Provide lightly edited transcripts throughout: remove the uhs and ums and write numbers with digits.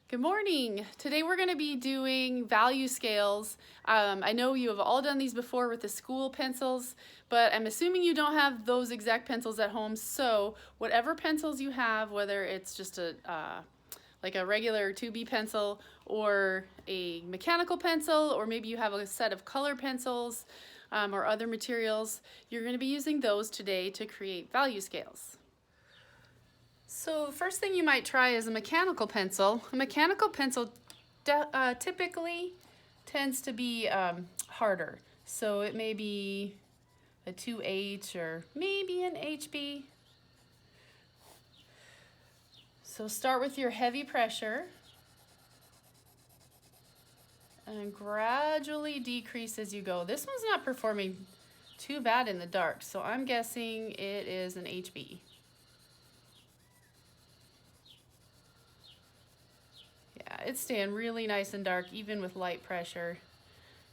Good morning. Today we're going to be doing value scales. I know you have all done these before with the school pencils, but I'm assuming you don't have those exact pencils at home. So whatever pencils you have, whether it's just like a regular 2B pencil or a mechanical pencil, or maybe you have a set of color pencils or other materials, you're going to be using those today to create value scales. So the first thing you might try is a mechanical pencil. A mechanical pencil typically tends to be harder. So it may be a 2H or maybe an HB. So start with your heavy pressure and gradually decrease as you go. This one's not performing too bad in the dark, so I'm guessing it is an HB. Yeah, it's staying really nice and dark even with light pressure.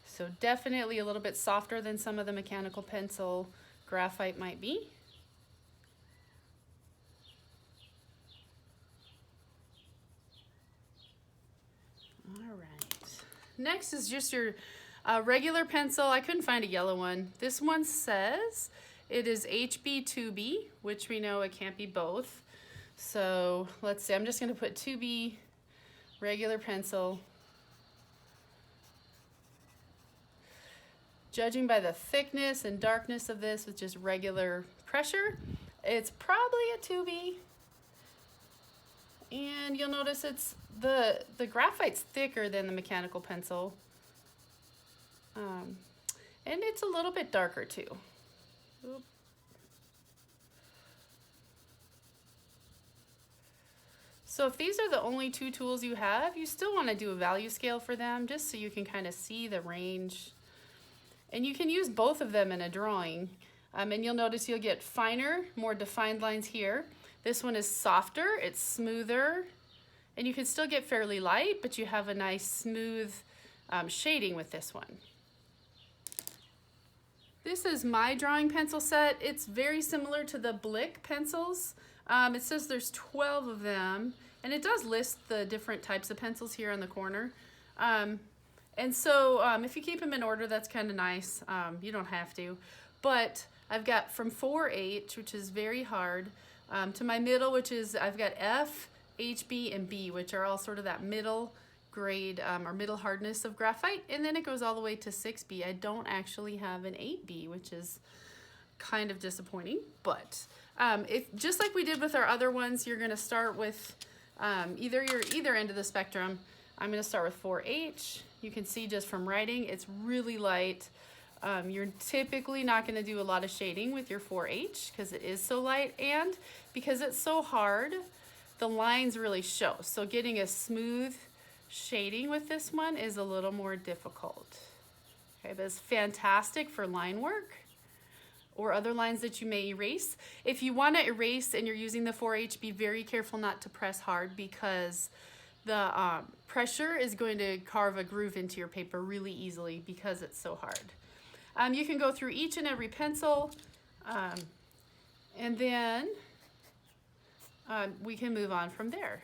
So definitely a little bit softer than some of the mechanical pencil graphite might be. All right. Next is just your regular pencil. I couldn't find a yellow one. This one says it is HB2B, which we know it can't be both. So let's see, I'm just gonna put 2B regular pencil. Judging by the thickness and darkness of this with just regular pressure, it's probably a 2B. And you'll notice it's the graphite's thicker than the mechanical pencil. And it's a little bit darker too. Oop. So if these are the only two tools you have, you still want to do a value scale for them just so you can kind of see the range. And you can use both of them in a drawing. And you'll notice you'll get finer, more defined lines here. This one is softer, it's smoother, and you can still get fairly light, but you have a nice smooth shading with this one. This is my drawing pencil set. It's very similar to the Blick pencils. It says there's 12 of them, and it does list the different types of pencils here in the corner. And so if you keep them in order, that's kind of nice. You don't have to. But I've got from 4H, which is very hard, to my middle, which is I've got F, HB, and B, which are all sort of that middle grade or middle hardness of graphite. And then it goes all the way to 6B. I don't actually have an 8B, which is kind of disappointing. But if just like we did with our other ones, you're going to start with either end of the spectrum. I'm going to start with 4H. You can see just from writing, it's really light. You're typically not going to do a lot of shading with your 4H because it is so light, and because it's so hard, the lines really show. So getting a smooth shading with this one is a little more difficult. Okay, but it's fantastic for line work or other lines that you may erase. If you want to erase and you're using the 4H, be very careful not to press hard because the pressure is going to carve a groove into your paper really easily because it's so hard. You can go through each and every pencil and then we can move on from there.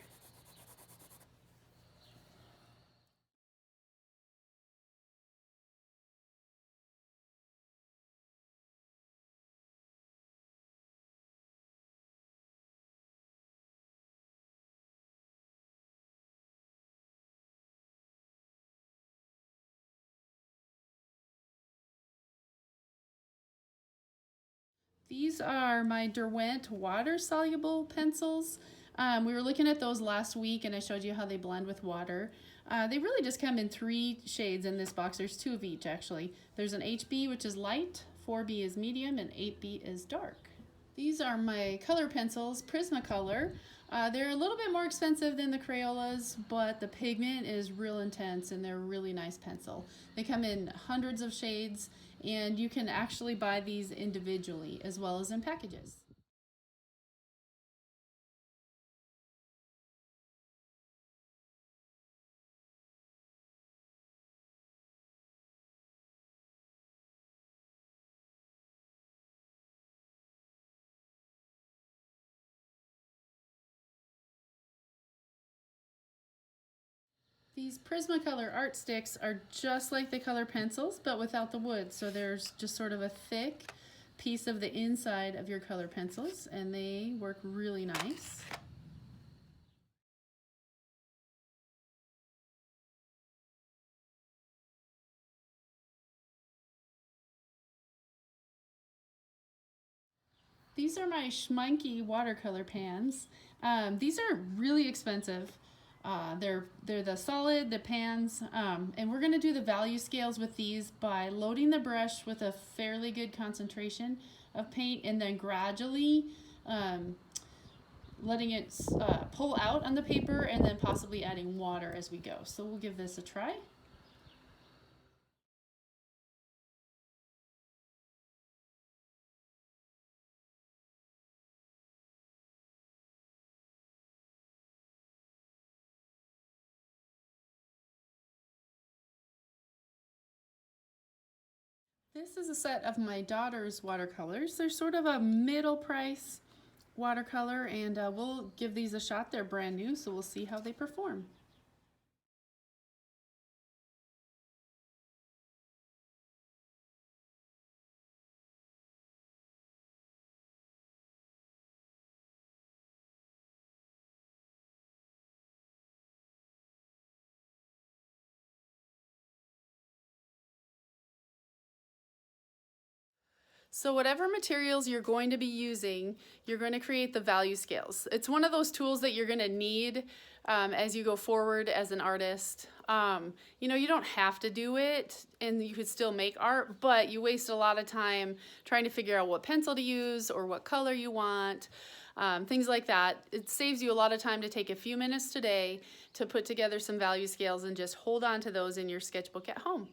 These are my Derwent water-soluble pencils. We were looking at those last week and I showed you how they blend with water. They really just come in 3 shades in this box. There's 2 of each actually. There's an HB, which is light, 4B is medium, and 8B is dark. These are my color pencils, Prismacolor. They're a little bit more expensive than the Crayolas, but the pigment is real intense and they're a really nice pencil. They come in hundreds of shades and you can actually buy these individually as well as in packages. These Prismacolor art sticks are just like the color pencils, but without the wood. So there's just sort of a thick piece of the inside of your color pencils, and they work really nice. These are my Schmincke watercolor pans. These are really expensive. They're the solid, the pans, and we're gonna do the value scales with these by loading the brush with a fairly good concentration of paint and then gradually letting it pull out on the paper and then possibly adding water as we go. So we'll give this a try. This is a set of my daughter's watercolors. They're sort of a middle price watercolor, and we'll give these a shot. They're brand new, so we'll see how they perform. So whatever materials you're going to be using, you're going to create the value scales. It's one of those tools that you're going to need as you go forward as an artist. You know, you don't have to do it and you could still make art, but you waste a lot of time trying to figure out what pencil to use or what color you want, things like that. It saves you a lot of time to take a few minutes today to put together some value scales and just hold on to those in your sketchbook at home.